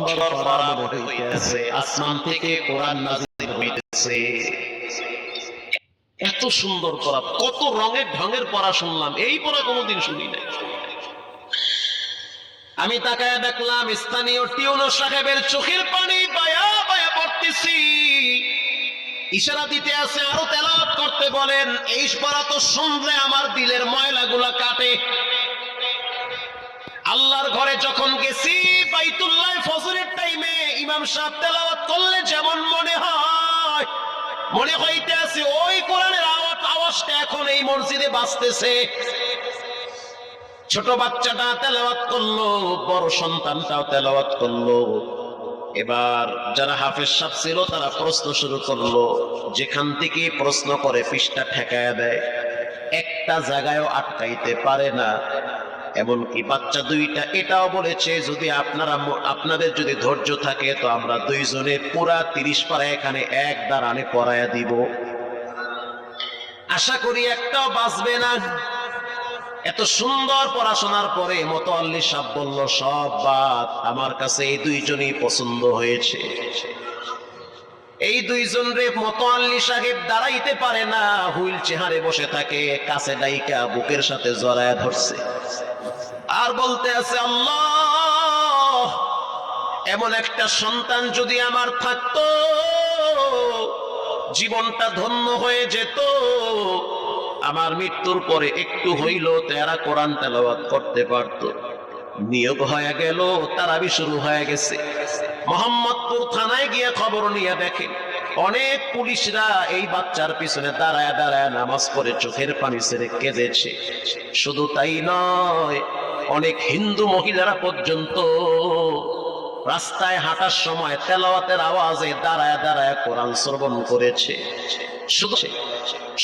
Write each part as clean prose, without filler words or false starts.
পড়া মনে হইতেছে আসমান থেকে কোরআন নাযিল হইতেছে। এত সুন্দর পড়া, কত রঙের ঢঙের পড়া শুনলাম, এই পড়া কোনোদিন শুনি নাই। আমি তাকায় দেখলাম স্থানীয় টিউনো সাহেবের চোখের পানি বায়া বায়া পড়তেছি, ইশারা দিতে আছে আরো তেলাওয়াত করতে বলেন। এই পড়া তো শুনলে আমার দিলের ময়লাগুলা কাটে। আল্লাহর ঘরে যখন গেছি বাইতুল্লাহ ফজরের টাইমে ইমাম সাহেব তেলাওয়াত করলে যেমন মনে হয়, মনে হইতে আছে ওই কোরআনের আওয়াজটা এখন এই মসজিদে বাজতেছে। ছোট বাচ্চাটা তেলাওয়াত করলো, বড় সন্তানটাও তেলাওয়াত করলো। এবার যারা হাফেজ সাহেব ছিল তারা প্রশ্ন শুরু করলো, যেখান থেকে প্রশ্ন করে পৃষ্ঠা ঠেকায়া দেয়, একটা জায়গায়ও আটকাইতে পারে না। এমনকি বাচ্চা দুইটা এটাও বলেছে, যদি আপনাদের যদি ধৈর্য থাকে তো আমরা দুইজনে পুরা 30 পারা এখানে এক দাঁড়ানে পড়ায়া দিব। আশা করি একটাও বাঁচবে না। এত সুন্দর পড়াশোনার পরে মোতাল্লি সাহেব বলল, সব বাদ, আমার কাছে এই দুইজনই পছন্দ হয়েছে। এই দুইজন রে মোতাল্লি সাহেব দাঁড়াইতে পারে না, হুইল চেয়ারে বসে থাকে, কাছে ডাইকা বুকের সাথে জড়ায়া ধরছে আর বলতে আছে, আল্লাহ, এমন একটা সন্তান যদি আমার থাকতো জীবনটা ধন্য হয়ে যেত। আমার মৃত্যুর পরে একটু হইল তেরা কোরআন তেলাওয়াত করতে পারত। নিয়োগ হয়ে গেল, তারাবি শুরু হয়ে গেছে। মোহাম্মদপুর থানায় গিয়ে খবর নিয়ে দেখে অনেক পুলিশরা এই বাচ্চার পিছনে দাঁড়ায় দাঁড়ায় নামাজ পড়ে চোখের পানি ছেড়ে কেঁদেছে। শুধু তাই নয়, অনেক হিন্দু মহিলারা পর্যন্ত রাস্তায় হাঁটার সময় তেলাওয়াতের আওয়াজে দাঁড়ায় দাঁড়ায় কোরআন শ্রবণ করেছে। শুধু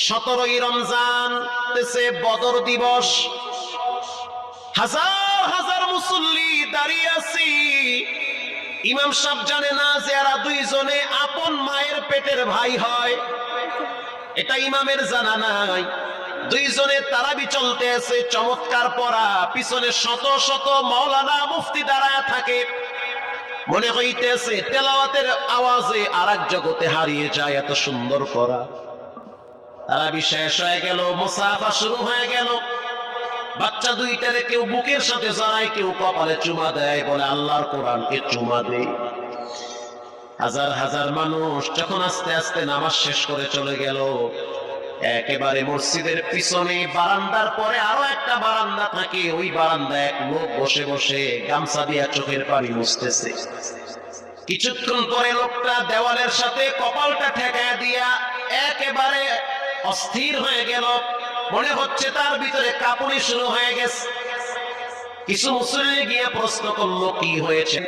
17ই রমজান বদর দিবস, হাজার হাজার মুসল্লি দাঁড়িয়ে আছি। ইমাম সাহেব জানে না যে এরা দুইজনে আপন মায়ের পেটের ভাই হয়, এটা ইমামের জানা নাই। দুইজনে তারাবি চলতে আছে, চমৎকার পড়া, পিছনে শত শত মাওলানা মুফতি দাঁড়ায় থাকে। মনে হইতেছে তেলাওয়াতের আওয়াজে আরেক জগতে হারিয়ে যায়, এত সুন্দর পড়া। তারাবি শেষ হয়ে গেল, মুসাফা শুরু হয়ে গেল। বাচ্চা দুইটারে কেউ বুকের সাথে জড়ায়, কেউ কপালে চুমা দেয়, বলে আল্লাহর কোরআনকে চুমা দেই। হাজার হাজার মানুষ যখন আস্তে আস্তে নামাজ শেষ করে চলে গেল, একেবারে মসজিদের পিছনে বারান্দার পরে আরো একটা বারান্দা থাকে, ওই বারান্দায় এক লোক বসে বসে গামছা দিয়া চোখের পানি মুছতেছে। কিছুক্ষণ পরে লোকটা দেওয়ালের সাথে কপালটা ঠেকায় দিয়া একেবারে অস্থির হয়ে গেল। মনে হচ্ছে তার ভিতরে কাঁপুনি শুরু হয়ে গেছে। কিছু মুসল্লি গিয়ে প্রশ্ন করলো, কি হয়েছে?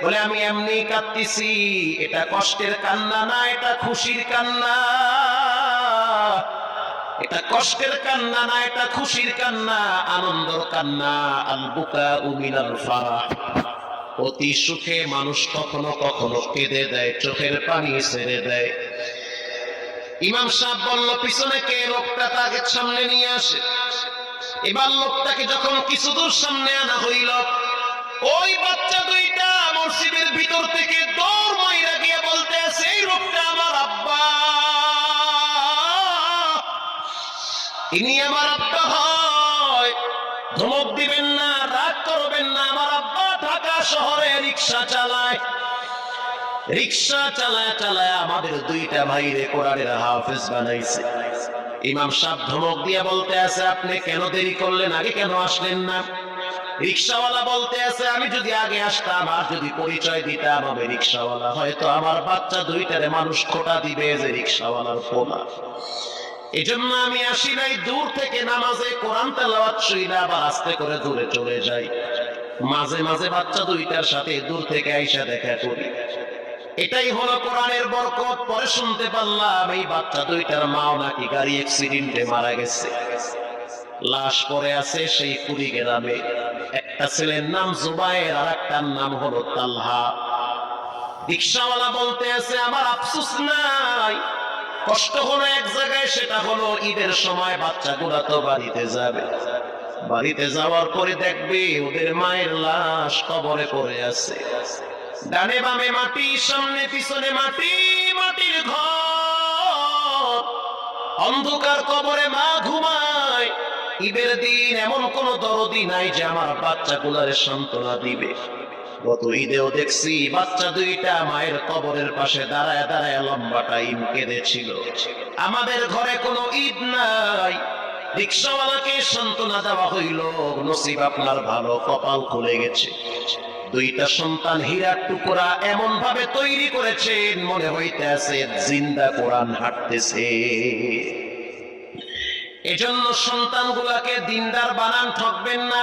বলে, আমি এমনি কাঁদতেছি। এটা কষ্টের কান্না না, এটা খুশির কান্না। এটা কষ্টের কান্না না, এটা খুশির কান্না, আনন্দর কান্না। আল বুকাউ মিনাল ফারাহ, অতি সুখে মানুষ কখনো কখনো কেঁদে দেয়, চোখের পানি ছেড়ে দেয়। ইমাম সাহেব বলল, পিছনে কে? লোকটা তাকে সামনে নিয়ে আসে। এবার লোকটাকে যখন কিছু দূর সামনে আনা হইল, ওই বাচ্চা দুইটা মসজিদের ভিতর থেকে দৌড় মাইরা গিয়ে বলতে আছে, এই লোকটা আমার আব্বা, ইনি আমার আব্বা হয়। ধমক দিবেন না, রাগ করবেন না, আমার আব্বা ঢাকা শহরে রিক্সা চালায়। রিক্সা চালায় চালায় আমাদের দুইটা ভাইরে কোরআনের হাফেজ বানাইছে। ইমাম সাহেব ধমক দিয়ে বলতে আছে, আপনি কেন দেরি করলেন? আগে কেন আসলেন না? রিক্সাওয়ালা বলতে আছে, আমি যদি আগে আসতাম আর যদি পরিচয় দিতাম আমি রিক্সাওয়ালা, হয়তো আমার বাচ্চা দুইটারে মানুষ খোটা দিবে যে রিক্সাওয়ালার পোলা। এজন্য আমি আসি নাই। দূর থেকে নামাজে কোরআন তেলাওয়াত শুইলা আবার আস্তে করে দূরে চলে যাই। মাঝে মাঝে বাচ্চা দুইটার সাথে দূর থেকে আইসা দেখা করি। এটাই হলো কোরআনের বরকত। পরে শুনতে পারলাম এই বাচ্চা দুইটার মাও নাকি গাড়ি অ্যাক্সিডেন্টে মারা গেছে, লাশ পড়ে আছে সেই কুড়িগ্রামে। একটা ছেলের নাম জুবায়ের আর একটার নাম হলো তালহা। রিক্সাওয়ালা বলতে আছে, আমার আফসোস নাই, কষ্ট হলো এক জায়গায়, সেটা হলো ঈদের সময় বাচ্চাগুলা তো বাড়িতে যাবে, বাড়িতে যাওয়ার পরে দেখবে ওদের মায়ের লাশ কবরে পড়ে আছে। ডানে বামে মাটি, সামনে পিছনে মাটি, মাটির ঘর, অন্ধকার কবরে মা ঘুমায়। ঈদের দিন এমন কোন দরদি নাই যে আমার বাচ্চাগুলারে সান্ত্বনা দিবে। গত ঈদেও দেখছি বাচ্চা দুইটা মায়ের কবরের পাশে দাঁড়ায় দাঁড়ায় লম্বা টাইম কেঁদেছিল। আমাদের ঘরে কোনো ঈদ নাই, রিক্সাওয়ালাকে সান্ত্বনা দেওয়া হইল, নসিব আপনার ভালো, কপাল খুলে গেছে। দুইটা সন্তান হীরার টুকরা এমন ভাবে তৈরি করেছেন মনে হইতেছে জিন্দা কোরআন হাঁটতেছে। এজন্য সন্তানগুলাকে দিনদার বানান, ঠকবেন না।